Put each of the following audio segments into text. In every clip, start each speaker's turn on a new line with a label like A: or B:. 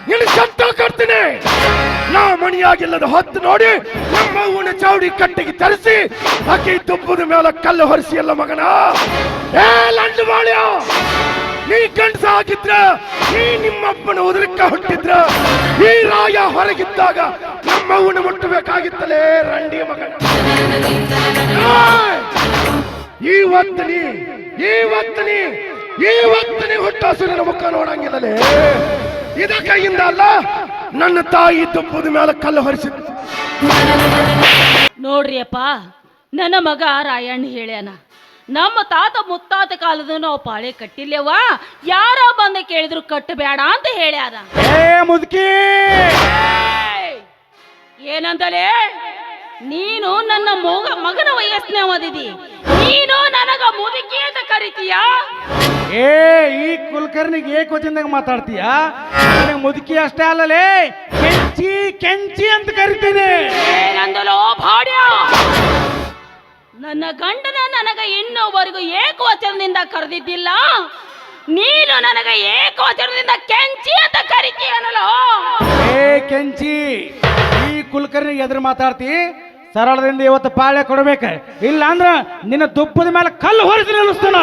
A: ನಿನ್ನ ಶಬ್ದ ಕಟ್ತೀನಿ. ನಾ ಮಣಿಯಾಗಿಲ್ಲದ ಹೊತ್ತು ನೋಡಿ ನಮ್ಮ ಅವ್ವನ ಚಾವಡಿ ಕಟ್ಟಿಗೆ ತರಿಸಿ ಆಕೆ ತುಪ್ಪದ ಮೇಲೆ ಕಲ್ಲು ಹೊರಿಸಿ ಎಲ್ಲ ಮಗನ. ಏ ಲಂಡು ಬಾಳ್ಯ, ನೀ ಗಂಡಸ ಆಗಿದ್ರ, ನೀ ನಿಮ್ಮಪ್ಪನ ಉದರಕ್ಕ ಹುಟ್ಟಿದ್ರ, ಈ ರಾಯ ಹೊರಗಿದ್ದಾಗ ನಮ್ಮವ್ವನ ಮುಟ್ಟಬೇಕಾಗಿತ್ತಲೇ ರಂಡಿ ಮಗನ. ಇವತ್ತು ನೀ ಹುಟ್ಟಾಸುರನ ಮುಖ ನೋಡಂಗಿಲ್ಲಲೇ. ಇದ ಕೈಯಿಂದ ಅಲ್ಲ, ನನ್ನ ತಾಯಿ ತುಪ್ಪದ ಮೇಲೆ ಕಲ್ಲು ಹೊರಿಸಿದ್ರು.
B: ನೋಡ್ರಿ ಅಪ್ಪ, ನನ್ನ ಮಗ ರಾಯಣ್ಣ ಹೇಳ್ಯಾನ, ನಮ್ಮ ತಾತ ಮುತ್ತಾತ ಕಾಲದ ನಾವು ಪಾಳೆ ಕಟ್ಟಿಲ್ಲೇವ, ಯಾರ ಬಂದ ಕೇಳಿದ್ರು ಕಟ್ಟಬೇಡ ಅಂತ ಹೇಳ್ಯಾರ.
C: ಮುದುಕಿ
B: ಏನಂತಲೇ? ನೀನು ನನ್ನ ಮಗನ ವಯಸ್ಸಿನ ಓದಿದಿ, ನೀನು ನನಗ ಮುದುಕಿ ಅಂತ ಕರಿತೀಯ?
C: ಈ ಕುಲಕರ್ಣಿಗೆ ಏಕವಚನದಾಗ ಮಾತಾಡ್ತೀಯ? ಮುದುಕಿ ಅಷ್ಟೇ ಅಲ್ಲಲೇ, ಕೆಂಚಿ ಕೆಂಚಿ ಅಂತ ಕರಿತೀನಿ.
B: ಏನಂದಲೋ ಭಾಡ್ಯ? ನನ್ನ ಗಂಡನ ನನಗ ಇನ್ನೊವರೆಗೂ ಏಕವಚನದಿಂದ ಕರೆದಿದ್ದಿಲ್ಲ, ನೀನು ನನಗ ಏಕವಚನದಿಂದ ಕೆಂಚಿ ಅಂತ ಕರಿತೀಯನಲ್ಲೋ?
C: ಕೆಂಚಿ, ಈ ಕುಲಕರ್ಣಿಗೆ ಎದುರು ಮಾತಾಡ್ತಿ? ಸರಳದಿಂದ ಇವತ್ತು ಪಾಳೆ ಕೊಡ್ಬೇಕ, ಇಲ್ಲ ಅಂದ್ರ ನಿನ್ನ ದುಪ್ಪದ ಮೇಲೆ ಕಲ್ಲು ಹೊರಿಸಿ ನಿಲ್ಲಿಸ್ತಾನ.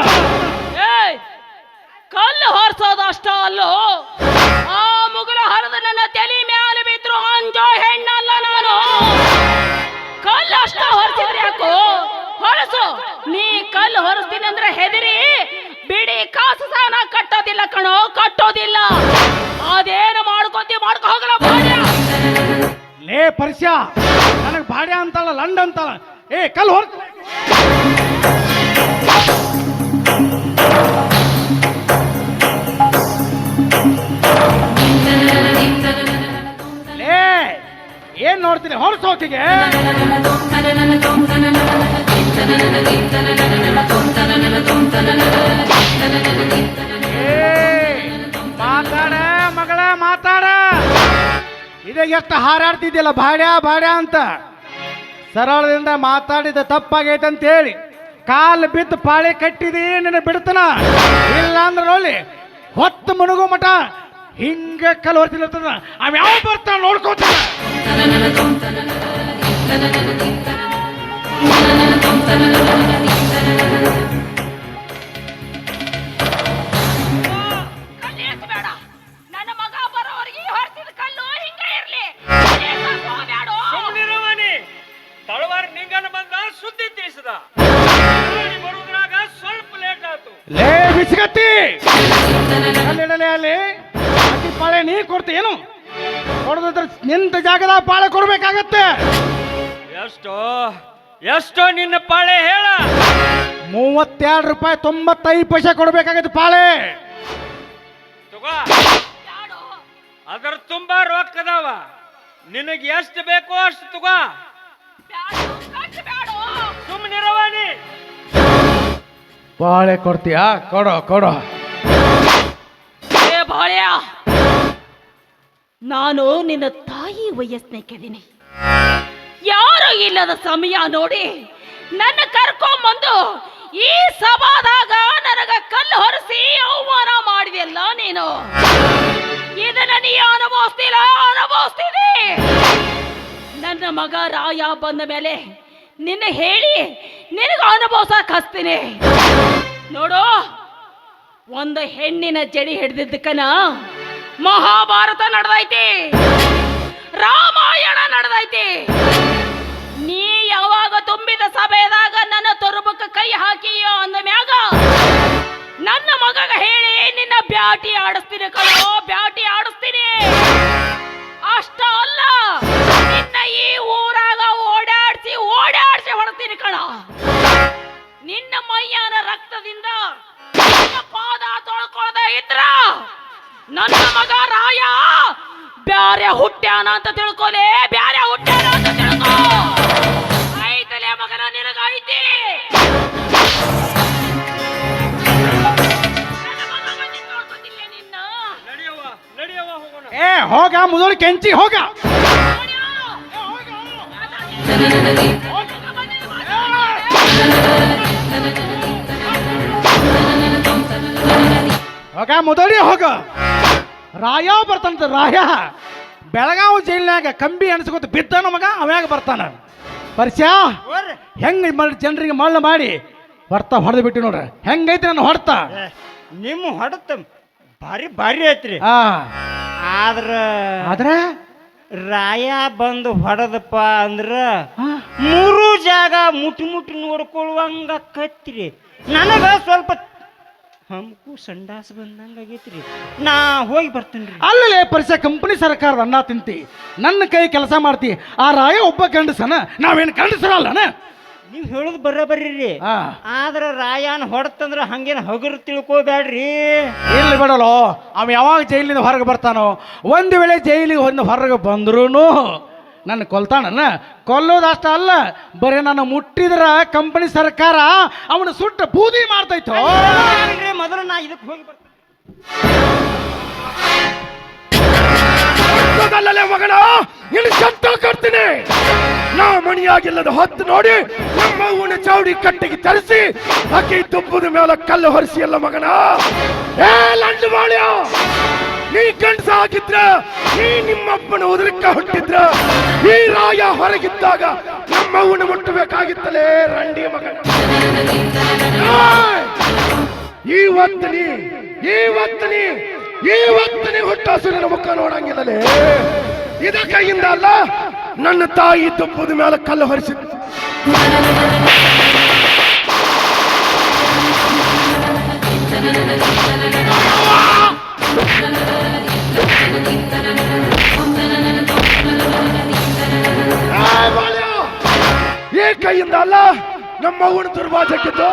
B: ಕಲ್ಲು ಹೊರಿಸೋದು ಅಷ್ಟ ಅಲ್ಲೋ, ಆ ಮುಗುಲ ಹರಿದು ನನ್ನ ತಲೆ ಮ್ಯಾಲೆ ಬಿದ್ರು ಅಂಜೋ ಹೆಣ್ಣಲ್ಲ ನಾನು. ಕಲ್ಲು ಅಷ್ಟ ಹೊರಿಸಿದ್ರೆ ಯಾಕೋ? ಹೊರಸು. ನೀ ಕಲ್ಲು ಹೊರಿಸ್ತೀನಿ ಅಂದ್ರೆ ಹೆದರಿ ಬಿಡಿ ಕಾಸು ಸಾನ ಕಟ್ಟೋದಿಲ್ಲ ಕಣೋ, ಕಟ್ಟೋದಿಲ್ಲ. ಅದೇನು ಮಾಡ್ಕೊಂತಿ ಮಾಡ್ಕೊ ಹೋಗಲ್ಲ ಭಾಡ್ಯ.
C: ಲೇ ಪರಿಶ್ಯ, ನನಗೆ ಭಾಡ್ಯ ಅಂತಲ್ಲ ಲಂಡ್ ಅಂತಲ್ಲ. ಕಲ್ಲು ಹೊರ ಏನ್ ನೋಡ್ತೀನಿ? ಹೊರಸೋಕಿಗೆ ಮಾತಾಡ ಮಗಳ, ಮಾತಾಡ. ಇದೇ ಎಷ್ಟು ಹಾರಾಡ್ತಿದ್ಯಲ್ಲ ಭಾಡ್ಯ ಭಾಡ್ಯ ಅಂತ. ಸರಳದಿಂದ ಮಾತಾಡಿದ ತಪ್ಪಾಗೈತೆ ಅಂತ ಹೇಳಿ ಕಾಲು ಬಿದ್ದು ಪಾಳೆ ಕಟ್ಟಿದಿ, ನಿನ್ನ ಬಿಡ್ತನ. ಇಲ್ಲ ಅಂದ್ರೆ ನೋಡಿ ಹೊತ್ತು ಮುಳುಗೋ ಮಠ ಹಿಂಗ ಕಲ್ಲು ಹೊರ್ತಿರ್ತದ. ಅವ್ ಯಾವ ಬರ್ತಾನ ನೋಡ್ಕೋತಾನ.
B: ನನ್ನ ಮಗ ಬರೋವರೆಗೆ ಹೊರಸಿದ ಕಲ್ಲು ಹಿಂಗ ಇರ್ಲಿ.
D: ತಳವಾರ ನಿಂಗನ ಬಂದ ಸುದ್ದಿ ತಿಳಿಸಿದ, ಬರುವುದ್ರಾಗ ಸ್ವಲ್ಪ ಲೇಟ್ ಆಯ್ತು.
C: ಲೇ ಬಿಸಿಗತ್ತಿ, ಅಲ್ಲಿ ಪಾಳೆ ನೀ ಕೊಡ್ತೀಯೇನು? ಕೊಡದ್ರ ನಿಂತ ಜಾಗದ ಪಾಳೆ ಕೊಡ್ಬೇಕಾಗತ್ತೆ.
D: ಎಷ್ಟೋ ನಿನ್ನ ಪಾಳೆ ಹೇಳ?
C: 32 ರೂಪಾಯಿ 95 ಪೈಸೆ ಕೊಡ್ಬೇಕಾಗತ್ತೆ ಪಾಳೆ.
D: ಅದರ ತುಂಬಾ ರೊಕ್ಕದಾವ, ನಿನಗೆ ಎಷ್ಟು ಬೇಕೋ ಅಷ್ಟು ತಗೋ. ಸುಮ್ಮನಿರವಾನಿ.
C: ಪಾಳೆ ಕೊಡ್ತೀಯಾ? ಕೊಡೋ ಕೊಡೋ.
B: ಬಾಳ್ಯ, ನಾನು ನಿನ್ನ ತಾಯಿ ವಯಸ್ಸನ್ನೇ ಕೆದಿನಿ. ಯಾರು ಇಲ್ಲದ ಸಮಯ ನೋಡಿ ನನ್ನ ಕರ್ಕೊಂಬಂದು ಈ ಸಭಾದಾಗ ನನಗ ಕಲ್ಲು ಹೊರಿಸಿ ಅವಮಾನ ಮಾಡಿದೆಲ್ಲ ನೀನು. ಇದನ್ನ ನೀ ಅನುಭವಿಸ್ತೀನಿ. ನನ್ನ ಮಗ ರಾಯ ಬಂದ ಮೇಲೆ ನಿನ್ನ ಹೇಳಿ ನಿನಗ ಅನುಭವಿಸಕ್ ಹಚ್ತೀನಿ ನೋಡು. ಒಂದು ಹೆಣ್ಣಿನ ಜಡಿ ಹಿಡಿದಿದ್ದಕ್ಕನ ಮಹಾಭಾರತ ನಡೆದೈತಿ, ರಾಮಾಯಣ ನಡೆದೈತಿ. ನೀ ಯಾವಾಗ ತುಂಬಿದ ಸಭೆದಾಗ ನನ್ನ ತೊರುಬಕ್ಕ ಕೈ ಹಾಕಿಯೋ ಅಂದ ಮ್ಯಾಗ ನನ್ನ ಮಗಗ ಹೇಳಿ ನಿನ್ನ ಬ್ಯಾಟಿ ಆಡಿಸ್ತೀನಿ ಕಣೋ, ಬ್ಯಾಟಿ ಆಡಿಸ್ತೀನಿ. ಅಷ್ಟ ಅಲ್ಲ, ನಿನ್ನ ಈ ಊರಾಗ ಓಡಾಡ್ಸಿ ಹೊಡ್ತೀನಿ ಕಣ. ನಿನ್ನ ಮೈಯಾನ ರಕ್ತದಿಂದ ಪಾದ ತೊಳ್ಕೊಳ್ದೆ ಇದ್ರ ನನ್ನ ಮಗ ರಾಯ ಬ್ಯಾರೆ ಹುಟ್ಟ್ಯಾನ ಅಂತ ತಿಳ್ಕೊಲೆ, ಬ್ಯಾರೆ ಹುಟ್ಟ್ಯಾನ ಅಂತ ತಿಳ್ಕೊ. ಐತಲೆ ಮಗನ, ನಿನಗೈತಿ.
C: ಹೋಗ ಮುದೋಳು ಕೆಂಚಿ, ಹೋಗ. ಹೋಗ ಮುದೋಳಿ, ಹೋಗ. ರಾಯ ಬರ್ತಾನಂತ ರಾಯ ಬೆಳಗಾವಿ ಜೈಲಿನಾಗ ಕಂಬಿ ಅನ್ಸ್ಕೊತ ಬಿದ್ದಾನ ಮಗ ಅವ್ಯಾಗ ಬರ್ತಾನ ಪರಿಚಯ ಹೆಂಗ್ ಮಾಡಿ ಜನರಿಗೆ ಮಳ್ಳ ಮಾಡಿ ಹೊಡ್ತಾ ಹೊಡೆದು ಬಿಟ್ಟು ನೋಡ್ರಿ ಹೆಂಗೈತಿ ನನ್ನ ಹೊಡ್ತಾ
E: ನಿಮ್ಮ ಹೊಡೆತ ಭಾರಿ ಭಾರಿ ಐತ್ರಿ
C: ಆ
E: ಆದ್ರ ರಾಯ ಬಂದು ಹೊಡೆದಪ್ಪ ಅಂದ್ರ
C: ಆ,
E: ಮೂರು ಜಾಗ ಮುಟ್ಟಿ ಮುಟ್ಟಿ ನೋಡ್ಕೊಳ್ಳುವಂಗ ಕತ್ರಿ ನನಗ ಸ್ವಲ್ಪ ಹಮ್ಕು ಸಂಡಾಸ ಬಂದಂಗ ಆಗೈತ್ರಿ ನಾ ಹೋಗಿ ಬರ್ತೇನ್ರಿ
C: ಅಲ್ಲೇ ಪರಿಚಯ ಕಂಪನಿ ಸರ್ಕಾರದ ಅನ್ನ ತಿಂತಿ ನನ್ನ ಕೈ ಕೆಲಸ ಮಾಡ್ತಿ ಆ ರಾಯ ಒಬ್ಬ ಗಂಡಸನ ನಾವೇನು ಗಂಡಸರಲ್ಲನ
E: ನೀವ್ ಹೇಳುದು ಬರ್ರಿ
C: ಆ
E: ಆದ್ರ ರಾಯನ್ ಹೊಡ್ತಂದ್ರ ಹಂಗೇನ್ ಹಗುರು ತಿಳ್ಕೋಬ್ಯಾಡ್ರಿ
C: ಇಲ್ಲಿ ಬಿಡಲು ಅವ ಯಾವಾಗ ಜೈಲಿಂದ ಹೊರಗೆ ಬರ್ತಾನೋ ಒಂದು ವೇಳೆ ಜೈಲಿಗೆ ಹೊರಗೆ ಬಂದ್ರೂ ನನ್ನ ಕೊಲ್ತಾನನ್ನ ಕೊಲ್ಲೋದಷ್ಟ ಅಲ್ಲ ಬರೀ ನನ್ನ ಮುಟ್ಟಿದ್ರ ಕಂಪನಿ ಸರ್ಕಾರ ಅವನ ಸುಟ್ಟ ಬೂದಿ ಮಾಡ್ತೈತೋ
E: ಮೊದಲು ನಾ ಇದಕ್ಕೆ ಹೋಗಿ ಬರ್ತೇನೆ
A: ರಕ್ತದಲ್ಲೇ ಮಗನ ಇನ್ನು ಶಬ್ದ ಕಟ್ತೀನಿ ನಾ ಮಣಿಯಾಗಿಲ್ಲದ ಹೊತ್ತು ನೋಡಿ ನಮ್ಮ ಅವ್ವನ ಚೌಡಿ ಕಟ್ಟಿಗೆ ತರಿಸಿ ಆಕೆ ತುಪ್ಪದ ಮೇಲೆ ಕಲ್ಲು ಹೊರಿಸಿ ಎಲ್ಲ ಮಗನ ಏ ಲಂಡು ಬಾಳ್ಯ ನೀ ಗಂಡಸ ಆಗಿದ್ರ ನೀ ನಿಮ್ಮಪ್ಪನ ಉದರಕ್ಕ ಹುಟ್ಟಿದ್ರ ಈ ರಾಯ ಹೊರಗಿದ್ದಾಗ ನಮ್ಮ ಅವ್ವನ ಮುಟ್ಟಬೇಕಾಗಿತ್ತಲೇ ರಂಡಿ ಮಗನ ಇವತ್ತನೇ ಹುಟ್ಟಾಸುರನ ಮುಖ ನೋಡಂಗಿಲ್ಲಲೇ ಇದ ಕೈಯಿಂದ ಅಲ್ಲ ನನ್ನ ತಾಯಿ ತುಪ್ಪದ ಮೇಲೆ ಕಲ್ಲು ಹೊರಿಸಿ ಈ ಕೈಯಿಂದ ಅಲ್ಲ ನಮ್ಮ ಅವನ ದುರ್ವಾಜಕ್ಕಿದ್ದು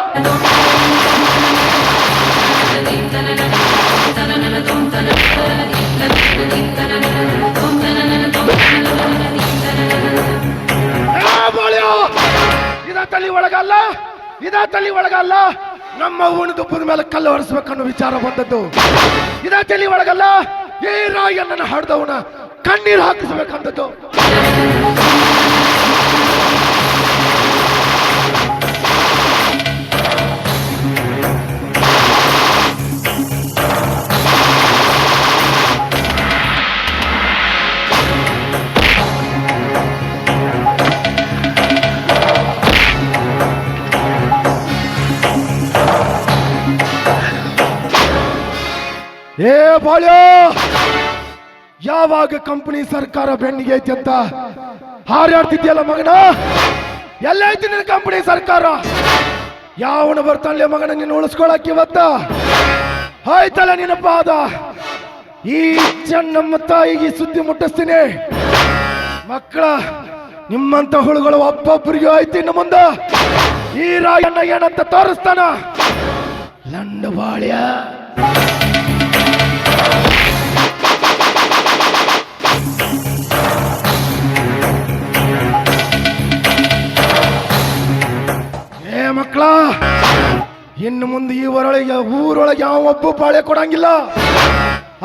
A: ಇದ ತಲೆ ಒಳಗಲ್ಲ ನಮ್ಮ ಅವ್ವನ ತುಪ್ಪದ ಮೇಲೆ ಕಲ್ಲು ಹೊರಿಸ್ಬೇಕನ್ನೋ ವಿಚಾರ ಬಂದದ್ದು ಇದ ತಲೆ ಒಳಗಲ್ಲ ಈ ರಾಯಣ್ಣನ ಹಡ್ದವನ ಕಣ್ಣೀರು ಹಾಕಿಸ್ಬೇಕಂದದ್ದು ಏ ಬಾಳ್ಯ ಯಾವಾಗ ಕಂಪನಿ ಸರ್ಕಾರ ಬೆನ್ನಿಗೆ ಐತಿ ಅಂತ ಹಾರಾಡ್ತಿದ್ಯಲ್ಲ ಮಗನ ಎಲ್ಲೈತಿ ನಿನ್ನ ಕಂಪನಿ ಸರ್ಕಾರ ಯಾವನ ಬರ್ತಾನೆ ಮಗನ ನಿನ್ನ ಉಳಿಸ್ಕೊಳಕ್ ಇವತ್ತ ಆಯ್ತಲ್ಲ ನಿನ್ನ ಪಾದ ಈ ಚೆನ್ನಮ್ಮ ತಾಯಿಗೆ ಸುದ್ದಿ ಮುಟ್ಟಿಸ್ತೀನಿ ಮಕ್ಕಳ ನಿಮ್ಮಂತ ಹುಳುಗಳು ಒಬ್ಬೊಬ್ಬರಿಗೆ ಆಯ್ತು ಇನ್ನು ಮುಂದ ಈ ರಾಯಣ್ಣ ಏನಂತ ತೋರಿಸ್ತಾನ ಲಂಡ ಬಾಳ್ಯ ಏ ಮಕ್ಕಳ ಇನ್ನು ಮುಂದೆ ಈ ಊರೊಳಗೆ ಯಾವ ಒಬ್ಬ ಬಾಳೆ ಕೊಡಂಗಿಲ್ಲ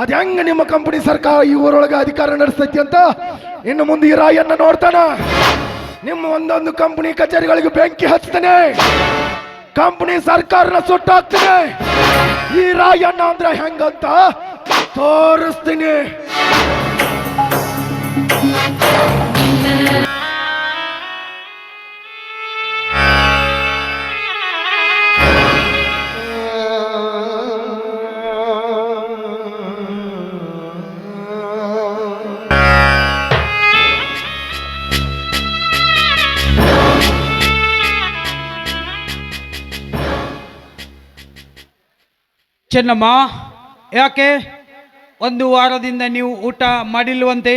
A: ಅದ ಹೆಂಗ ನಿಮ್ಮ ಕಂಪನಿ ಸರ್ಕಾರ ಈ ಊರೊಳಗೆ ಅಧಿಕಾರ ನಡೆಸ್ತೈತಿ ಅಂತ ಇನ್ನು ಮುಂದೆ ಈ ರಾಯಣ್ಣ ನೋಡ್ತಾನ ನಿಮ್ಮ ಒಂದೊಂದು ಕಂಪನಿ ಕಚೇರಿಗಳಿಗೆ ಬೆಂಕಿ ಹಚ್ತಾನೆ ಕಂಪನಿ ಸರ್ಕಾರನ ಸುಟ್ಟಾಕ್ತಾನೆ ಈ ರಾಯಣ್ಣ ಅಂದ್ರೆ ಹೆಂಗಂತ ತೋರಿಸ್ತೀನಿ
F: ಚೆನ್ನಮ್ಮ, ಯಾಕೆ ಒಂದು ವಾರದಿಂದ ನೀವು ಊಟ ಮಾಡಿಲ್ವಂತೆ?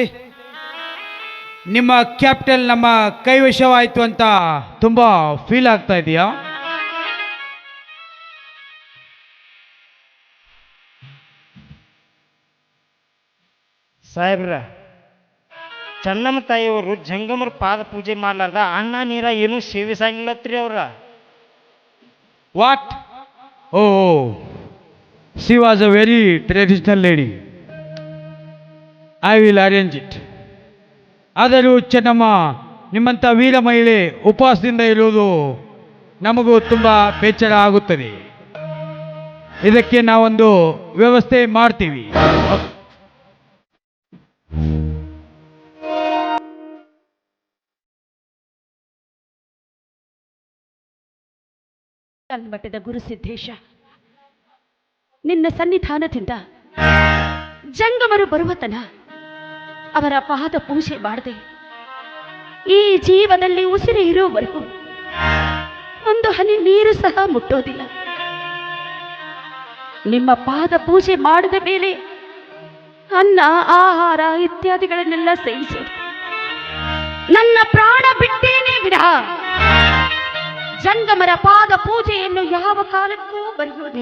F: ನಿಮ್ಮ ಕ್ಯಾಪಿಟಲ್ ನಮ್ಮ ಕೈವಶವಾಯಿತು ಅಂತ ತುಂಬ ಫೀಲ್ ಆಗ್ತಾ ಇದೆಯಾ?
E: ಸಾಹೇಬ್ರ, ಚೆನ್ನಮ್ಮ ತಾಯಿಯವರು ಜಂಗಮರ ಪಾದ ಪೂಜೆ ಮಾಡ್ಲಾರ್ದ ಅನ್ನ ನೀರ ಏನೂ ಸೇವಿಸಂಗಿಲ್ಲತ್ರಿ ಅವ್ರ.
F: What? Oh, she was a very traditional lady. I will arrange it. ಆದರೂ ಚೆನ್ನಮ್ಮ, ನಿಮ್ಮಂಥ ವೀರ ಮಹಿಳೆ ಉಪವಾಸದಿಂದ ಇರುವುದು ನಮಗೂ ತುಂಬ ಬೇಸರ ಆಗುತ್ತದೆ. ಇದಕ್ಕೆ ನಾವೊಂದು ವ್ಯವಸ್ಥೆ ಮಾಡ್ತೀವಿ.
B: ಕಲ್ಮಠದ ಗುರುಸಿದ್ದೇಶ, ನಿನ್ನ ಸನ್ನಿಧಾನದಿಂದ ಜಂಗಮರು ಬರುವತನ ಅವರ ಪಾದ ಪೂಜೆ ಮಾಡದೆ ಈ ಜೀವದಲ್ಲಿ ಉಸಿರು ಇರುವವರೆಗೂ ಒಂದು ಹನಿ ನೀರು ಸಹ ಮುಟ್ಟೋದಿಲ್ಲ. ನಿಮ್ಮ ಪಾದ ಪೂಜೆ ಮಾಡಿದ ಮೇಲೆ ಅನ್ನ, ಆಹಾರ ಇತ್ಯಾದಿಗಳನ್ನೆಲ್ಲ ಸೇವಿಸೋದು. ನನ್ನ ಪ್ರಾಣ ಬಿಟ್ಟೇನೆ ವಿನಃ ಜಂಗಮರ ಪಾದ ಪೂಜೆಯನ್ನು ಯಾವ ಕಾಲಕ್ಕೂ ಬರೆಯುವುದು.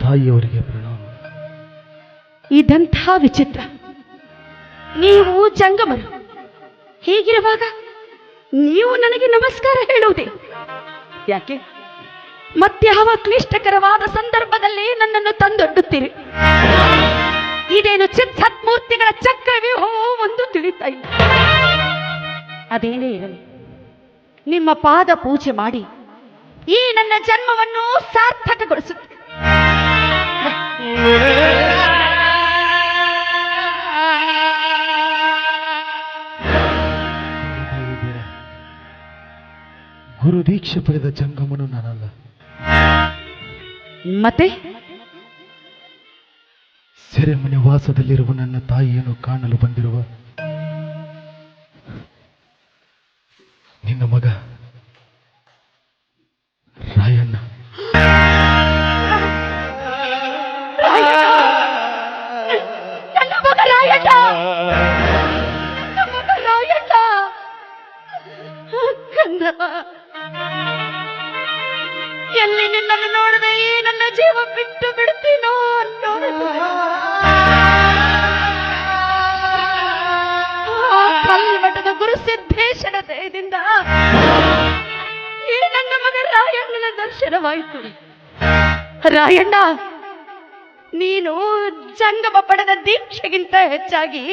A: ತಾಯಿಯವರಿಗೆ ಪ್ರಣಾಮ.
B: ಇದಂಥ ವಿಚಿತ್ರ, ನೀವು ಜಂಗಮರು, ಹೀಗಿರುವಾಗ ನೀವು ನನಗೆ ನಮಸ್ಕಾರ ಹೇಳುವುದೇ ಯಾಕೆ? ಮತ್ಯಾವ ಕ್ಲಿಷ್ಟಕರವಾದ ಸಂದರ್ಭದಲ್ಲಿ ನನ್ನನ್ನು ತಂದೊಡ್ಡುತ್ತೀರಿ? ಇದೇನು ಚಿತ್ಸತ್ಮೂರ್ತಿಗಳ ಚಕ್ರವ್ಯೂಹೋ ಒಂದು ತಿಳಿತಾ ಇಲ್ಲ. ಅದೇನೇ ಇರಲಿ, ನಿಮ್ಮ ಪಾದ ಪೂಜೆ ಮಾಡಿ ಈ ನನ್ನ ಜನ್ಮವನ್ನು ಸಾರ್ಥಕಗೊಳಿಸುತ್ತೆ.
A: ಗುರು ದೀಕ್ಷೆ ಪಡೆದ ಜಂಗಮನು ನಾನಲ್ಲ.
B: ಮತ್ತೆ
A: ಸೆರೆಮನೆ ವಾಸದಲ್ಲಿರುವ ನನ್ನ ತಾಯಿಯನ್ನು ಕಾಣಲು ಬಂದಿರುವ ನಿನ್ನ ಮಗ ರಾಯಣ್ಣ.
B: ನನ್ನ ಮಗ ರಾಯಣ್ಣ, ನನ್ನ ಮಗ ರಾಯಣ್ಣ. ಕಂದವ, ಎಲ್ಲಿ ನಿನ್ನನ್ನು ನೋಡದೆ ಈ ನನ್ನ ಜೀವ ಬಿಟ್ಟು ಬಿಡ್ತೀನೋ ಅನ್ನೋ ಕಲ್ಮಠದ ಗುರುಸಿದ್ದೇಶನ ದಯದಿಂದ ಈ ನನ್ನ ಮಗ ರಾಯಣ್ಣನ ದರ್ಶನವಾಯಿತು. ರಾಯಣ್ಣ, ನೀನು ಜಂಗಮ ಪಡೆದ ದೀಕ್ಷೆಗಿಂತ ಹೆಚ್ಚಾಗಿ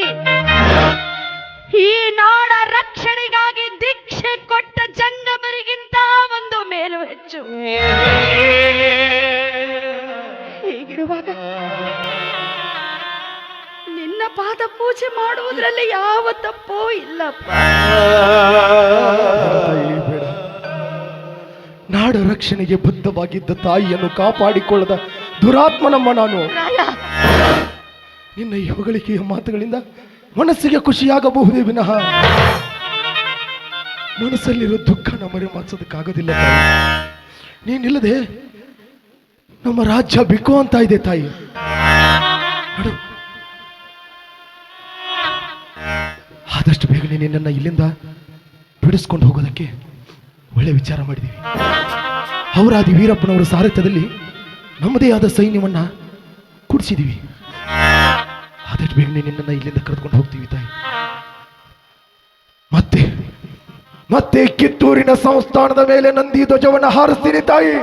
B: ಈ ನಾಡ ರಕ್ಷಣೆಗಾಗಿ ದೀಕ್ಷೆ ಕೊಟ್ಟ ಜಂಗಮರಿಗಿಂತ ಒಂದು ಮೇಲು ಹೆಚ್ಚು. ಹೀಗಿರುವಾಗ ನಿನ್ನ ಪಾದ ಪೂಜೆ ಮಾಡುವುದರಲ್ಲಿ ಯಾವ ತಪ್ಪೋ ಇಲ್ಲಪ್ಪ.
A: ಬೇಡ, ನಾಡ ರಕ್ಷಣೆಗೆ ಬದ್ಧವಾಗಿದ್ದ ತಾಯಿಯನ್ನು ಕಾಪಾಡಿಕೊಳ್ಳದ ದುರಾತ್ಮನಮ್ಮ ನಾನು. ನಿನ್ನ ಈ ಹೊಗಳಿಕೆಯ ಮಾತುಗಳಿಂದ ಮನಸ್ಸಿಗೆ ಖುಷಿಯಾಗಬಹುದೇ ವಿನಃ ಮನಸ್ಸಲ್ಲಿರೋ ದುಃಖನ ಮರೆಮಾಚೋದಕ್ಕಾಗೋದಿಲ್ಲ. ನೀನಿಲ್ಲದೆ ನಮ್ಮ ರಾಜ್ಯ ಬಿಕೋ ಅಂತ ಇದೆ ತಾಯಿ. ನೋಡು, ಆದಷ್ಟು ಬೇಗನೆ ನಿನ್ನನ್ನು ಇಲ್ಲಿಂದ ಬಿಡಿಸ್ಕೊಂಡು ಹೋಗೋದಕ್ಕೆ ಒಳ್ಳೆ ವಿಚಾರ ಮಾಡಿದ್ದೀವಿ. ಅವರಾದಿ ವೀರಪ್ಪನವರ ಸಾರಥ್ಯದಲ್ಲಿ ನಮ್ಮದೇ ಆದ ಸೈನ್ಯವನ್ನ ಕೂಡಿಸಿದ್ದೀವಿ. ಆದಷ್ಟು ಬೇಗನೆ ನಿನ್ನನ್ನು ಇಲ್ಲಿಂದ ಕರೆದುಕೊಂಡು ಹೋಗ್ತೀವಿ ತಾಯಿ. ಮತ್ತೆ ಮತ್ತೆ ಕಿತ್ತೂರಿನ ಸಂಸ್ಥಾನದ ಮೇಲೆ ನಂದಿ ಧ್ವಜವನ್ನು ಹಾರಿಸ್ತೀನಿ ತಾಯಿ.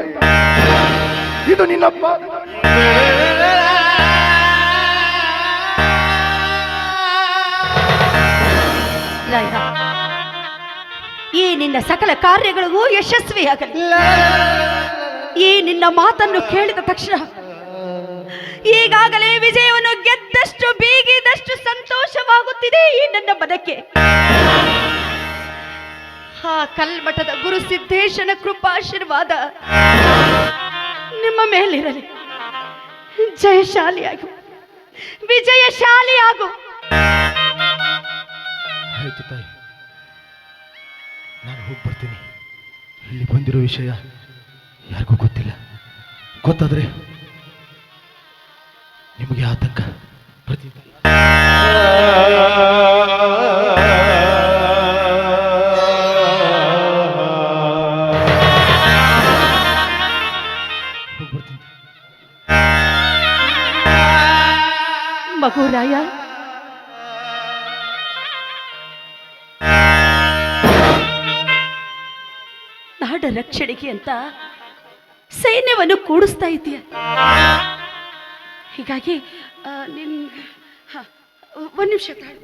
A: ಇದು ನಿನ್ನ
B: ಈ ನಿನ್ನ ಸಕಲ ಕಾರ್ಯಗಳಿಗೂ ಯಶಸ್ವಿಯಾಗಲಿ. ಈ ನಿನ್ನ ಮಾತನ್ನು ಕೇಳಿದ ತಕ್ಷಣ ಈಗಾಗಲೇ ವಿಜಯವನ್ನು ಗೆದ್ದಷ್ಟು ಬೀಗಿದಷ್ಟು ಸಂತೋಷವಾಗುತ್ತಿದೆ ಈ ನನ್ನ ಮನಕ್ಕೆ. ಆ ಕಲ್ಮಠದ ಗುರು ಸಿದ್ದೇಶನ ಕೃಪಾಶೀರ್ವಾದ ನಿಮ್ಮ ಮೇಲಿರಲಿ. ಜಯಶಾಲಿಯಾಗು, ವಿಜಯಶಾಲಿಯಾಗು.
A: ಆಯ್ತು ತಾಯಿ, ನಾನು ಹೋಗಿ ಬರ್ತೀನಿ. ಇಲ್ಲಿ ಬಂದಿರೋ ವಿಷಯ ಯಾರಿಗೂ ಗೊತ್ತಿಲ್ಲ. ಗೊತ್ತಾದ್ರೆ ನಿಮಗೆ ಆತಂಕ ಪ್ರತಿ
B: ಮಗು ರಾಯ, ನಾಡ ರಕ್ಷಣೆಗೆ ಅಂತ ಸೈನ್ಯವನ್ನು ಕೂಡಿಸ್ತಾ ಇದೆಯಾ. ಹೀಗಾಗಿ ನಿನ್ ಒಂದು ನಿಮಿಷ ತಾಳು.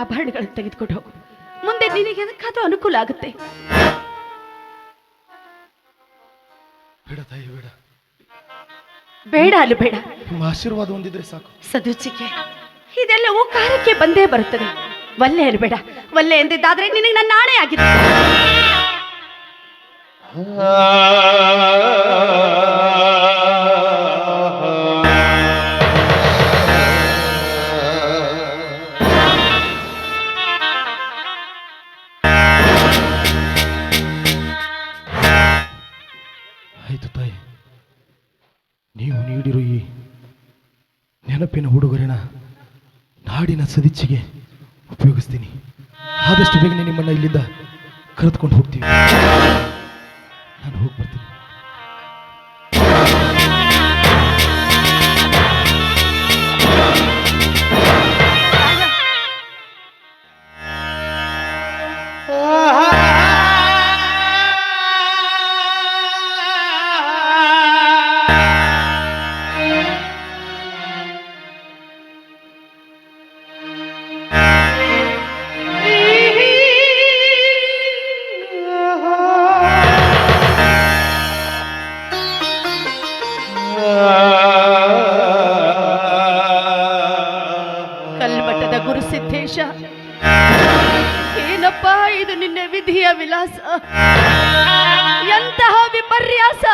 B: ಆಭರಣಗಳನ್ನು ತೆಗೆದುಕೊಂಡು ಹೋಗು. ಮುಂದೆ ನಿನಗೆ ಅದಕ್ಕಾದ್ರೂ ಅನುಕೂಲ ಆಗುತ್ತೆ.
A: ಬೇಡ ತಾಯಿ, ಬೇಡ.
B: ಬೇಡ ಅಲ್ಲ ಬೇಡ,
A: ನಿಮ್ಮ ಆಶೀರ್ವಾದ ಹೊಂದಿದ್ರೆ ಸಾಕು.
B: ಸದುಚಿಕೆ ಇದೆಲ್ಲವೂ ಕಾರ್ಯಕ್ಕೆ ಬಂದೇ ಬರುತ್ತದೆ. ಒಲ್ಲೆ ಅಲ್ಬೇಡ, ಒಲ್ಲೆ ಎಂದಿದ್ದಾದ್ರೆ ನಿನಗೆ ನನ್ನ ನಾಣೆ ಆಗಿದೆ.
A: ಆಯ್ತು ತಾಯಿ, ನೀವು ನೀಡಿರೋ ಈ ನೆನಪಿನ ಉಡುಗೊರೆನ ನಾಡಿನ ಸದಿಚ್ಛೆಗೆ ಉಪಯೋಗಿಸ್ತೀನಿ. ಆದಷ್ಟು ಬೇಗನೆ ನಿಮ್ಮನ್ನ ಇಲ್ಲಿಂದ ಕರೆದುಕೊಂಡು ಹೋಗ್ತೀವಿ. ನಾನು ಹೋಗಿ ಬರ್ತೀನಿ.
B: ಕಲ್ಮಠದ ಗುರುಸಿದ್ದೇಶ, ಏನಪ್ಪ ಇದು ನಿನ್ನ ವಿಧಿಯ ವಿಲಾಸ, ಎಂತಹ ವಿಪರ್ಯಾಸ.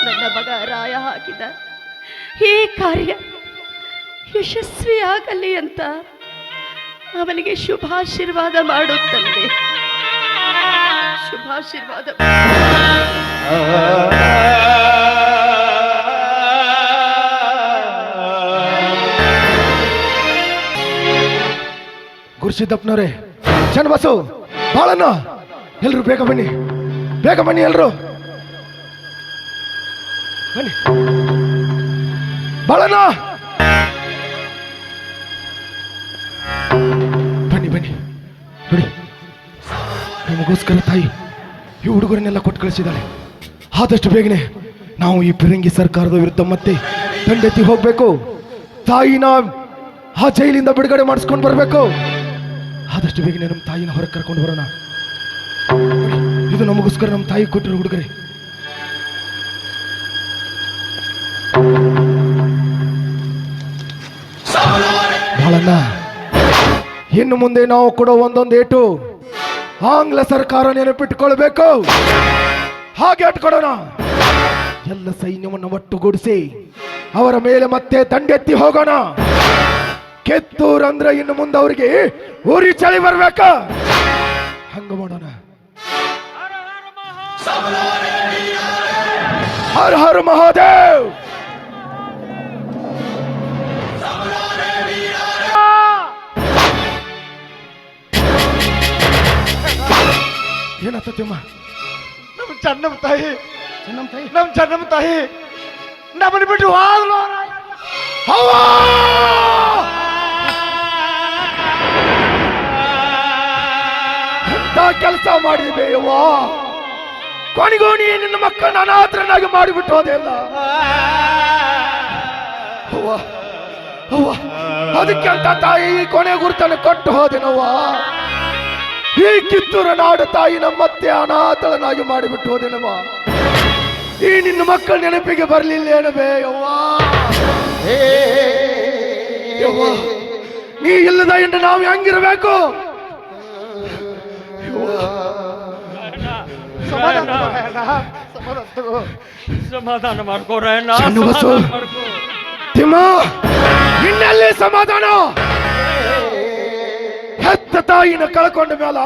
B: ನನ್ನ ಮಗ ರಾಯ ಹಾಕಿದ ಈ ಕಾರ್ಯ ಯಶಸ್ವಿಯಾಗಲಿ ಅಂತ ಅವನಿಗೆ ಶುಭಾಶೀರ್ವಾದ ಮಾಡುತ್ತಂದೆ. ಶುಭಾಶೀರ್ವಾದ.
A: ಗುರುಸಿದ್ದಪ್ಪನವರೇ, ಚನ್ನಬಸು, ಬಾಳಣ್ಣ, ಎಲ್ರು ಬೇಗ ಬನ್ನಿ, ಬೇಗ ಬನ್ನಿ, ಎಲ್ರು ಬನ್ನಿ. ಬಾಳಣ್ಣ, ಬನ್ನಿ ಬನ್ನಿ. ನೋಡಿ, ನಿಮಗೋಸ್ಕರ ತಾಯಿ ಈ ಹುಡುಗರನ್ನೆಲ್ಲ ಕೊಟ್ಟು ಕಳಿಸಿದ್ದಾಳೆ. ಆದಷ್ಟು ಬೇಗನೆ ನಾವು ಈ ಫಿರಂಗಿ ಸರ್ಕಾರದ ವಿರುದ್ಧ ಮತ್ತೆ ದಂಡೆತ್ತಿ ಹೋಗ್ಬೇಕು. ತಾಯಿನ ಆ ಜೈಲಿಂದ ಬಿಡುಗಡೆ ಮಾಡಿಸ್ಕೊಂಡು ಬರಬೇಕು. ಆದಷ್ಟು ಬೇಗನೆ ನಮ್ಮ ತಾಯಿನ ಹೊರಗೆ ಕರ್ಕೊಂಡು ಬರೋಣ. ಇದು ನಮಗೋಸ್ಕರ ನಮ್ಮ ತಾಯಿ ಕೊಟ್ಟಿರೋ ಹುಡುಗರೆ. ಬಾಳಣ್ಣ, ಇನ್ನು ಮುಂದೆ ನಾವು ಕೊಡೋ ಒಂದೊಂದು ಏಟು ಆಂಗ್ಲ ಸರ್ಕಾರ ನೆನಪಿಟ್ಟುಕೊಳ್ಬೇಕು. ಹಾಗೆ ಅಟ್ಕೊಡೋಣ. ಎಲ್ಲ ಸೈನ್ಯವನ್ನು ಒಟ್ಟುಗೂಡಿಸಿ ಅವರ ಮೇಲೆ ಮತ್ತೆ ದಂಡೆತ್ತಿ ಹೋಗೋಣ. ಕಿತ್ತೂರ್ ಅಂದ್ರೆ ಇನ್ನು ಮುಂದೆ ಅವರಿಗೆ ಉರಿ ಚಳಿ ಬರ್ಬೇಕ. ಹಂಗ ಮಾಡೋಣ. ಹರ ಹರ ಮಹಾದೇವ್. ಏನಾಗ್ತಮ್ಮ?
C: ನಮ್ಮ ಚೆನ್ನಮ್ಮ ತಾಯಿ ನಮ್ಮ ಚೆನ್ನಮ್ಮ ತಾಯಿ ನಮ್ಮನ್ನು ಬಿಟ್ಟು ಹೋದ್ರು.
A: ಎಂತ ಕೆಲಸ ಮಾಡಿದೆಯವ್ವ. ಕೊನೆಗೂ ನೀ ನಿನ್ನ ಮಕ್ಕಳನ್ನ ಅನಾಥರನ್ನಾಗಿ ಮಾಡಿಬಿಟ್ಟು ಹೋದೆಯಲ್ಲ ಅವ್ವ. ಅವ್ವ, ಅದಕ್ಕೆ ಅಂತ ತಾಯಿ ಕೊನೆ ಗುರುತನ್ನು ಕೊಟ್ಟು ಹೋದೆನವ್ವ. ಈ ಕಿತ್ತೂರ ನಾಡು ತಾಯಿ ನಮ್ಮತ್ತೆ ಅನಾಥಳನಾಗಿ ಮಾಡಿಬಿಟ್ಟು ಹೋದೆನವ್ವ. ಈ ನಿನ್ನ ಮಕ್ಕಳ ನೆನಪಿಗೆ ಬರ್ಲಿಲ್ಲ ಏನಬೇ ಯವ್ವ. ಯವ್ವ, ನೀ ಇಲ್ಲದ ಇನ್ನು ನಾವು ಹೆಂಗಿರ್ಬೇಕು?
D: ಸಮಾಧಾನ ಮಾಡ್ಕೋರ
A: ತಿಮ್ಮ, ಇನ್ನೆಲ್ಲಿ ಸಮಾಧಾನ? ಹೆತ್ತ ತಾಯಿನ ಕಳ್ಕೊಂಡ ಮೇಲ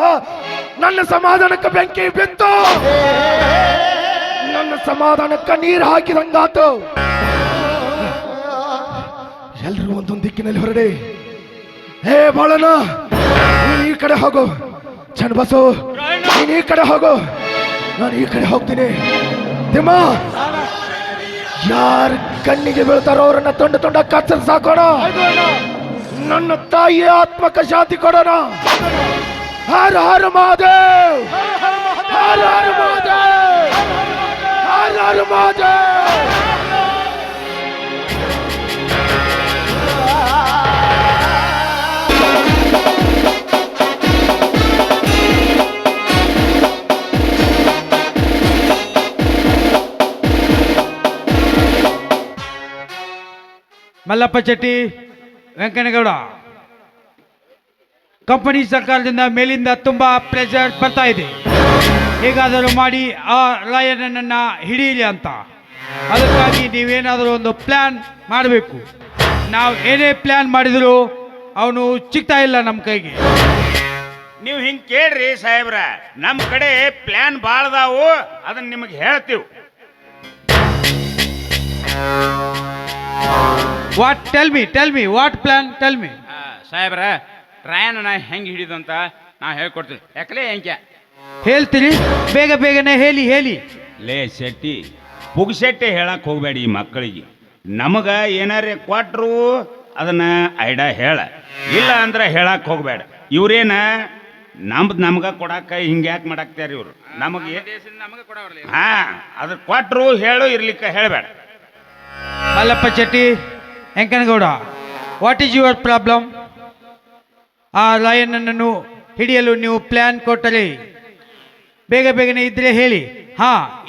A: ನನ್ನ ಸಮಾಧಾನಕ್ಕೆ ಬೆಂಕಿ ಬಿತ್ತು. ನನ್ನ ಸಮಾಧಾನಕ್ಕೆ ನೀರು ಹಾಕಿದಂಗಾತು. ಎಲ್ರೂ ಒಂದೊಂದು ದಿಕ್ಕಿನಲ್ಲಿ ಹೊರಡಿ. ಹೇ ಬಾಳನ, ನೀನು ಈ ಕಡೆ ಹೋಗು. ಚನ್ನಬಸು, ನೀನು ಈ ಕಡೆ ಹೋಗು. ನಾನು ಈ ಕಡೆ ಹೋಗ್ತೀನಿ. ತಿಮ್ಮ, ಯಾರ ಕಣ್ಣಿಗೆ ಬೀಳ್ತಾರೋ ಅವರನ್ನ ತುಂಡು ತುಂಡ ಕತ್ತರಿಸಿ ಸಾಕೋಣ. ನನ್ನ ತಾಯಿಯ ಆತ್ಮಕ ಶಾಂತಿ ಕೊಡೋಣ. ಹರ ಹರ ಮಹಾದೇವ್, ಹರ ಹರ ಮಹಾದೇವ್, ಹರ ಹರ ಮಹಾದೇವ್.
F: ಮಲ್ಲಪ್ಪ ಚೆಟ್ಟಿ, ವೆಂಕಣ್ಣಗೌಡ, ಕಂಪನಿ ಸರ್ಕಾರದಿಂದ ಮೇಲಿಂದ ತುಂಬಾ ಪ್ರೆಷರ್ ಬರ್ತಾ ಇದೆ. ಹೇಗಾದರೂ ಮಾಡಿ ಆ ರಾಯಣ್ಣನನ್ನ ಹಿಡೀಲಿ ಅಂತ. ಅದಕ್ಕಾಗಿ ನೀವೇನಾದರೂ ಒಂದು ಪ್ಲ್ಯಾನ್ ಮಾಡಬೇಕು. ನಾವು ಏನೇ ಪ್ಲ್ಯಾನ್ ಮಾಡಿದ್ರು ಅವನು ಸಿಗ್ತಾ ಇಲ್ಲ ನಮ್ಮ ಕೈಗೆ.
G: ನೀವು ಹಿಂಗೆ ಕೇಳ್ರಿ ಸಾಹೇಬ್ರ, ನಮ್ಮ ಕಡೆ ಪ್ಲ್ಯಾನ್ ಭಾಳದಾವು, ಅದನ್ನ ನಿಮಗೆ ಹೇಳ್ತೀವಿ.
F: What tell me what plan tell me.
G: ಸಾಹೇಬ್ರ, ರಾಯಣ್ಣ ಹೆಂಗೆ ಹಿಡಿದು ಅಂತ ನಾವು ಹೇಳ್ಕೊಡ್ತೀವಿ. ಯಾಕಲೇ ಹೆಂಗೆ
F: ಹೇಳ್ತೀರಿ? ಬೇಗನೆ ಹೇಳಿ.
G: ಲೇ ಶೆಟ್ಟಿ, ಪುಗ್ಶೆಟ್ಟಿ ಹೇಳಕ್ ಹೋಗ್ಬೇಡಿ ಈ ಮಕ್ಕಳಿಗೆ. ನಮಗ ಏನಾರೇ ಕೊಟ್ರು ಅದನ್ನ ಐಡ ಹೇಳ, ಇಲ್ಲ ಅಂದ್ರೆ ಹೇಳಕ್ ಹೋಗ್ಬೇಡ. ಇವ್ರೇನ ನಮ್ಗ ಕೊಡಾಕ ಹಿಂಗೆ ಯಾಕೆ ಮಾಡಾಕ್ತಾರ ಇವ್ರು? ನಮಗೆ ಹಾ, ಅದ್ರ ಕೊಟ್ರು ಹೇಳು, ಇರ್ಲಿಕ್ಕ ಹೇಳಬೇಡ.
F: Mallappa Chetti, Venkannagowda, what is your problem? ಆ ರಾಯಣ್ಣನನ್ನು ಹಿಡಿಯಲು ನೀವು ಪ್ಲ್ಯಾನ್ ಕೊಟ್ಟರೆ ಬೇಗನೆ ಇದ್ರೆ ಹೇಳಿ.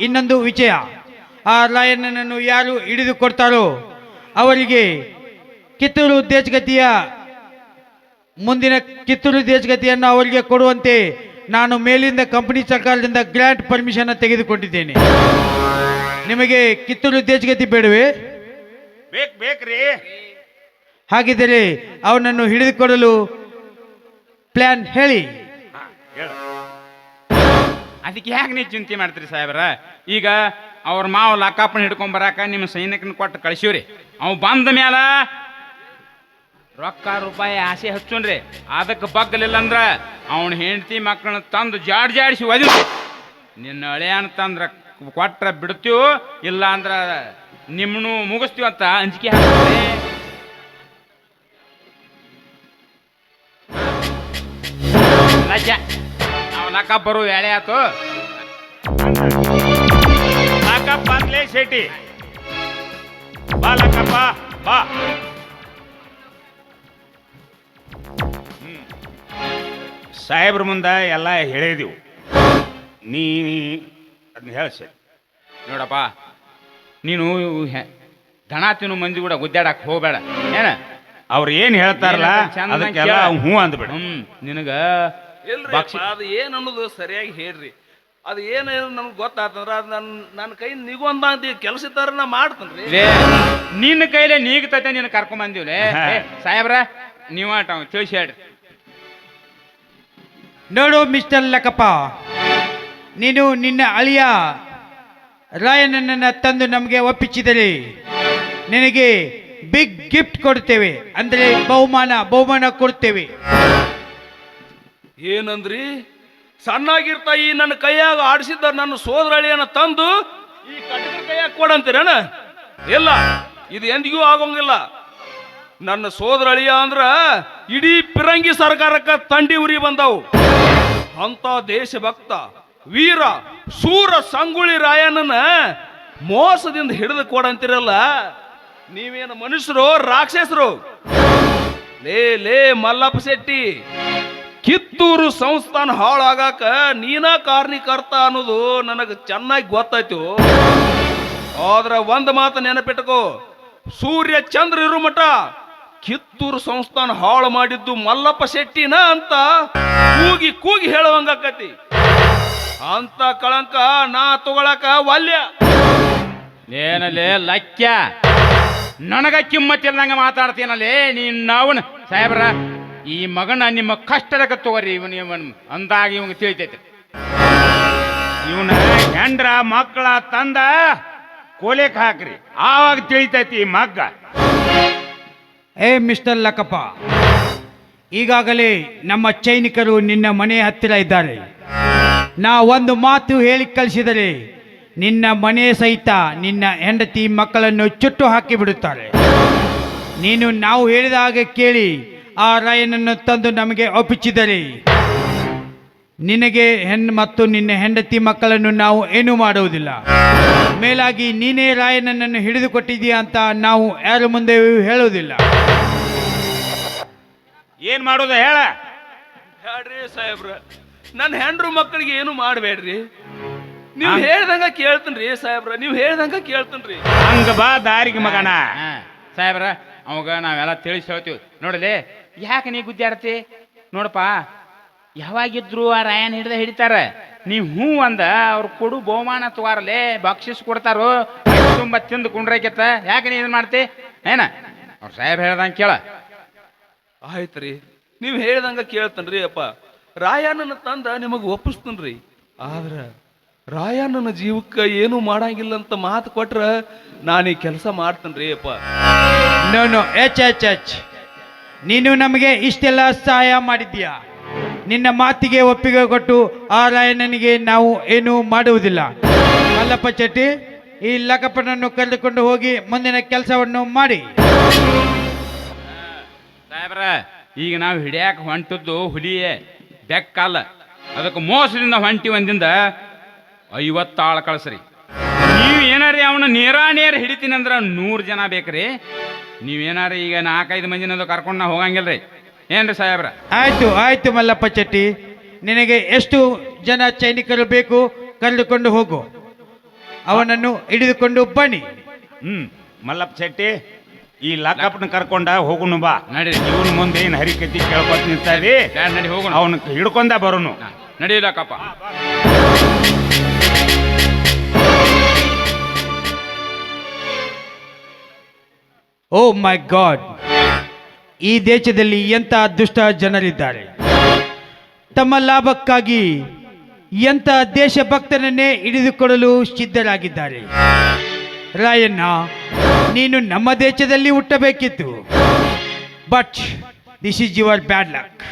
F: ಇನ್ನೊಂದು ವಿಷಯ, ಆ ರಾಯಣ್ಣನನ್ನು ಯಾರು ಹಿಡಿದು ಕೊಡ್ತಾರೋ ಅವರಿಗೆ ಕಿತ್ತೂರು ದೇಶಗತಿಯ ಮುಂದಿನ ಕಿತ್ತೂರು ದೇಶಗತಿಯನ್ನು ಅವರಿಗೆ ಕೊಡುವಂತೆ ನಾನು ಮೇಲಿಂದ ಕಂಪನಿ ಸರ್ಕಾರದಿಂದ ಗ್ರ್ಯಾಂಟ್ ಪರ್ಮಿಷನ್ ತೆಗೆದುಕೊಂಡಿದ್ದೇನೆ. ನಿಮಗೆ ಕಿತ್ತೂರು ದೇಶಗತಿ ಬೇಡವೇ?
G: ಬೇಕ್ರಿ.
F: ಹಾಗಿದ್ದರೆ ಅವನನ್ನು ಹಿಡಿದುಕೊಡಲು ಪ್ಲ್ಯಾನ್ ಹೇಳಿ.
G: ಅದಕ್ಕೆ ಯಾಕೆ ನೀವು ಚಿಂತೆ ಮಾಡ್ತೀರಿ ಸಾಹೇಬ್ರ? ಈಗ ಅವ್ರ ಮಾವು ಲಾಕಪ್ಪನ ಹಿಡ್ಕೊಂಬರಾಕ ನಿಮ್ಮ ಸೈನಿಕನ ಕೊಟ್ಟು ಕಳಿಸಿವ್ರಿ. ಅವ್ ಬಂದ ಮ್ಯಾಲ ರೊಕ್ಕ ರೂಪಾಯಿ ಆಸೆ ಹಚ್ಚೋನ್ರಿ. ಅದಕ್ಕೆ ಬಗ್ಗಲಿಲ್ಲ ಅಂದ್ರ ಅವನ ಹೆಂಡತಿ ಮಕ್ಕಳನ್ನ ತಂದು ಜಾಡಿಸಿ ಒದಿರಿ. ನಿನ್ನ ಹಳೆಯನ್ನ ತಂದ್ರ ಕೊಟ್ರ ಬಿಡ್ತೀವಿ, ಇಲ್ಲ ಅಂದ್ರ ನಿಮ್ಮನ್ನು ಮುಗಿಸ್ತೀವಿ ಅಂತ ಅಂಜಿಕೆ ಹಾಕ್ತೀವಿ. ಲಜ್ಜ, ನಾವು ಲಾಕಪ್ ಬರೋ ಎಳೆ ಆತು. ಲಾಕಪ್ ಲಕ್ಕಪ್ಪ ಅಂದ್ಲೇ ಶೆಟ್ಟಿ. ಬಾ ಲಕ್ಕಪ್ಪ ಬಾ. ಸಾಹೇಬ್ರ ಮುಂದೆ ಎಲ್ಲ ಹೇಳಿದೆವು, ನೀ ಅದನ್ನ ಹೇಳ ಶೆಟ್ಟಿ.
H: ನೋಡಪ್ಪ, ನೀನು ದಣ ತಿನ್ನು ಮಂದಿ ಕೂಡ ಗುದ್ದಾಡಕ್ ಹೋಗ್ಬೇಡ. ಏನ
G: ಅವ್ರು ಏನ್ ಹೇಳ್ತಾರಲ್ಲ
H: ಚಂದ
G: ಅದಕ್ಕೆಲ್ಲ
H: ಕೇಳ.
G: ಹ್ಞೂ ಅಂದ್ಬಿಡ.
H: ನಿನಗ
I: ಇಲ್ರಿ ಅದು ಏನು ಅನ್ನೋದು ಸರಿಯಾಗಿ ಹೇಳ್ರಿ. ಅದು ಏನು ನಮ್ಗೆ ಗೊತ್ತಾತಂದ್ರ ಅದು ನನ್ನ ಕೈ ನಿಗುವಂತ ಕೆಲಸ ಇತ್ತಾರ ನಾ ಮಾಡ್ತೇನ್ರಿ.
H: ನಿನ್ನ ಕೈಲೇ ನೀಗ್ತೈತೆ, ನೀನು ಕರ್ಕೊಂಡ್ ಬಂದಿವ್ಲೆ. ಸಾಹೇಬ್ರ ನೀವ ತಿಳಿಸಿ ಹೇಳ್ರಿ.
F: ನೋಡು ಮಿಸ್ಟರ್ ಲಕ್ಕಪ್ಪ, ನೀನು ನಿನ್ನ ಅಳಿಯ ರಾಯಣ್ಣನನ್ನ ತಂದು ನಮಗೆ ಒಪ್ಪಿಸಿದರೆ ನಿನಗೆ ಬಿಗ್ ಗಿಫ್ಟ್ ಕೊಡ್ತೇವೆ, ಅಂದರೆ ಬಹುಮಾನ ಕೊಡ್ತೇವೆ.
I: ಏನಂದ್ರಿ? ಸಣ್ಣಾಗಿರ್ತಾ ಈ ನನ್ನ ಕೈಯಾಗ ಆಡಿಸಿದ್ದ ನನ್ನ ಸೋದರಳಿಯನ್ನ ತಂದು ಈ ಕಟಕರ ಕೈಯಾಗ ಕೊಡಂತೀರಣ? ಇಲ್ಲ, ಇದು ಎಂದಿಗೂ ಆಗೋಂಗಿಲ್ಲ. ನನ್ನ ಸೋದರಳಿಯ ಅಂದ್ರ ಇಡೀ ಪಿರಂಗಿ ಸರ್ಕಾರಕ್ಕೆ ತಂಡಿ ಉರಿ ಬಂದವು. ಅಂತ ದೇಶಭಕ್ತ ವೀರ ಸೂರ ಸಂಗುಳಿ ರಾಯಣ್ಣನ ಮೋಸದಿಂದ ಹಿಡಿದು ಕೊಡಂತಿರಲ್ಲ, ನೀವೇನು ಮನುಷ್ಯರು ರಾಕ್ಷಸರು? ಲೇ ಮಲ್ಲಪ್ಪ ಶೆಟ್ಟಿ, ಕಿತ್ತೂರು ಸಂಸ್ಥಾನ ಹಾಳಾಗಾಕ ನೀನ ಕಾರಣೀಕರ್ತ ಅನ್ನೋದು ನನಗೆ ಚೆನ್ನಾಗಿ ಗೊತ್ತಾಯ್ತು. ಆದ್ರ ಒಂದು ಮಾತು ನೆನಪಿಟ್ಟಕೋ, ಸೂರ್ಯ ಚಂದ್ರ ಇರು ಮಠ ಕಿತ್ತೂರು ಸಂಸ್ಥಾನ ಹಾಳು ಮಾಡಿದ್ದು ಮಲ್ಲಪ್ಪ ಶೆಟ್ಟಿನ ಅಂತ ಕೂಗಿ ಹೇಳುವಂಗಾಕತಿ. ಅಂತ ಕಳಂಕ ನಾ ತಗೊಳಕ ವಲ್ಯ.
H: ಏನಲ್ಲೇ ಲಕ್ಯ, ನನಗ ಕಿಮ್ಮತ್ತಿಲ್ದಂಗ ಮಾತಾಡ್ತೀನಲ್ಲೇ ನೀನ್. ಸಾಹೇಬ್ರ, ಈ ಮಗನ ನಿಮ್ಮ ಕಷ್ಟದಾಗ ತಗೋರಿ. ಇವನ್ ಅಂದಾಗ ಇವಂಗ ತಿಳಿತೈತೆ.
G: ಇವನ ಹೆಂಡ್ರ ಮಕ್ಕಳ ತಂದ ಕೋಲೆಕ್ ಹಾಕ್ರಿ, ಆವಾಗ ತಿಳಿತೈತಿ ಈ ಮಗ್ಗ.
F: ಏ ಮಿಸ್ಟರ್ ಲಕ್ಕಪ್ಪ, ಈಗಾಗಲೇ ನಮ್ಮ ಸೈನಿಕರು ನಿನ್ನ ಮನೆ ಹತ್ತಿರ ಇದ್ದಾರೆ. ನಾ ಒಂದು ಮಾತು ಹೇಳಿ ಕಳಿಸಿದರೆ ನಿನ್ನ ಮನೆ ಸಹಿತ ನಿನ್ನ ಹೆಂಡತಿ ಮಕ್ಕಳನ್ನು ಚುಟ್ಟು ಹಾಕಿ ಬಿಡುತ್ತಾರೆ. ನೀನು ನಾವು ಹೇಳಿದ ಹಾಗೆ ಕೇಳಿ ಆ ರಾಯನನ್ನು ತಂದು ನಮಗೆ ಒಪ್ಪಿಸಿದರೆ ನಿನಗೆ ಮತ್ತು ನಿನ್ನ ಹೆಂಡತಿ ಮಕ್ಕಳನ್ನು ನಾವು ಏನೂ ಮಾಡುವುದಿಲ್ಲ. ಮೇಲಾಗಿ ನೀನೇ ರಾಯನನ್ನು ಹಿಡಿದುಕೊಟ್ಟಿದೀಯ ಅಂತ ನಾವು ಯಾರ ಮುಂದೆ ಹೇಳುವುದಿಲ್ಲ.
G: ಏನ್ ಮಾಡೋದು ಹೇಳ?
I: ಹೇಳ್ರಿ ಸಾಹೇಬ್ರ, ನನ್ನ ಹೆಂಡ್ರು ಮಕ್ಕಳಿಗೆ ಏನು ಮಾಡಬೇಡ್ರಿ. ನೀವು ಹೇಳ್ದಂಗ ಕೇಳ್ತನ್ರಿ ಸಾಹೇಬ್ರ, ನೀವು ಹೇಳ್ದಂಗ ಕೇಳ್ತನ್ರಿ.
G: ಹಂಗ ಬಾ ದಾರಿಗೆ ಮಗನ.
H: ಸಾಹೇಬ್ರ, ಅವಾಗ ನಾವೆಲ್ಲ ತಿಳಿಸಿ ಹೇಳ್ತೀವಿ. ನೋಡಲಿ, ಯಾಕೆ ನೀ ಗುದ್ದಾಡ್ತಿ? ನೋಡಪ್ಪ, ಯಾವಾಗಿದ್ರು ಆ ರಾಯನ್ ಹಿಡಿತಾರ. ನೀವು ಹ್ಞೂ ಅಂದ ಅವ್ರು ಕೊಡು ಬಹುಮಾನ ತಗೋರಲ್ಲೇ, ಬಕ್ಷಿಸ್ ಕೊಡ್ತಾರೋ, ತುಂಬ ತಿಂದು ಕುಂಡ್ರೈಕೆತ್ತ. ಯಾಕೆ ನೀ ಇದನ್ನ ಮಾಡ್ತಿ? ಏನ ಅವ್ರ ಸಾಹೇಬ್ ಹೇಳ್ದಂಗೆ ಕೇಳ.
I: ಆಯ್ತ್ರಿ, ನೀವು ಹೇಳ್ದಂಗ ಕೇಳ್ತನ್ರಿ ಅಪ್ಪ. ರಾಯಣ್ಣನ ತಂದ ನಿಮಗೆ ಒಪ್ಪಿಸ್ತನ್ರಿ. ಆದ್ರ ರಾಯಣ್ಣನ ಜೀವಕ್ಕೆ ಏನು ಮಾಡಂಗಿಲ್ಲ ಅಂತ ಮಾತು ಕೊಟ್ರ ನಾನು ಈ ಕೆಲಸ ಮಾಡ್ತೇನ್ರಿ ಅಪ್ಪ.
F: ನೋ ಎಚ್ ನೀನು ನಮಗೆ ಇಷ್ಟೆಲ್ಲ ಸಹಾಯ ಮಾಡಿದ್ದೀಯಾ. ನಿನ್ನ ಮಾತಿಗೆ ಒಪ್ಪಿಗೆ ಕೊಟ್ಟು ಆ ರಾಯಣ್ಣನಿಗೆ ನಾವು ಏನೂ ಮಾಡುವುದಿಲ್ಲ. ಮಲ್ಲಪ್ಪ ಶೆಟ್ಟಿ, ಈ ಲಕ್ಕಪ್ಪನನ್ನು ಕರೆದುಕೊಂಡು ಹೋಗಿ ಮುಂದಿನ ಕೆಲಸವನ್ನು ಮಾಡಿ.
H: ಸಾಹೇಬ್ರ, ಈಗ ನಾವು ಹಿಡಿಯಾಕ ಹೊಂಟದ್ದು ಹುಲಿಯೇ, ಬೆಕ್ಕಲ್ಲ. ಅದಕ್ಕೆ ಮೋಸದಿಂದ ಹೊಂಟಿ ಒಂದಿಂದ 50 ಆಳು ಕಳಿಸ್ರಿ. ನೀವು ಏನಾರಿ ಅವನು ನೇರ ಹಿಡಿತೀನಿ ಅಂದ್ರೆ 100 ಜನ ಬೇಕ್ರಿ. ನೀವೇನಾರ ಈಗ 4-5 ಮಂದಿನದು ಕರ್ಕೊಂಡು ನಾವು ಹೋಗಂಗಿಲ್ರಿ. ಏನ್ರಿ ಸಾಹೇಬ್ರ?
F: ಆಯ್ತು ಮಲ್ಲಪ್ಪ ಶೆಟ್ಟಿ, ನಿನಗೆ ಎಷ್ಟು ಜನ ಸೈನಿಕರು ಬೇಕು ಕರೆದುಕೊಂಡು ಹೋಗು, ಅವನನ್ನು ಹಿಡಿದುಕೊಂಡು ಬನ್ನಿ.
G: ಮಲ್ಲಪ್ಪ ಶೆಟ್ಟಿ, ಈ ಲಕ್ಕಪ್ಪನ ಕರ್ಕೊಂಡ ಹೋಗುನು ಬಾ.
H: ನಡಿ,
G: ಇವನ್ ಮುಂದೆ ಏನ್ ಹರಿಕತಿ ಕೇಳ್ಕೊತ ನಿಂತಾರಿ.
H: ನಡಿ ಹೋಗೋಣ.
G: ಅವನ್ ಹಿಡ್ಕೊಂಡ ಬರೋನು.
H: ನಡಿ ಲಕ್ಕಪ್ಪ.
F: ಓ ಮೈ ಗಾಡ್, ಈ ದೇಶದಲ್ಲಿ ಎಂಥ ದುಷ್ಟ ಜನರಿದ್ದಾರೆ. ತಮ್ಮ ಲಾಭಕ್ಕಾಗಿ ಎಂಥ ದೇಶಭಕ್ತನನ್ನೇ ಹಿಡಿದುಕೊಡಲು ಸಿದ್ಧರಾಗಿದ್ದಾರೆ. ರಾಯಣ್ಣ, ನೀನು ನಮ್ಮ ದೇಶದಲ್ಲಿ ಹುಟ್ಟಬೇಕಿತ್ತು. But this is your bad luck.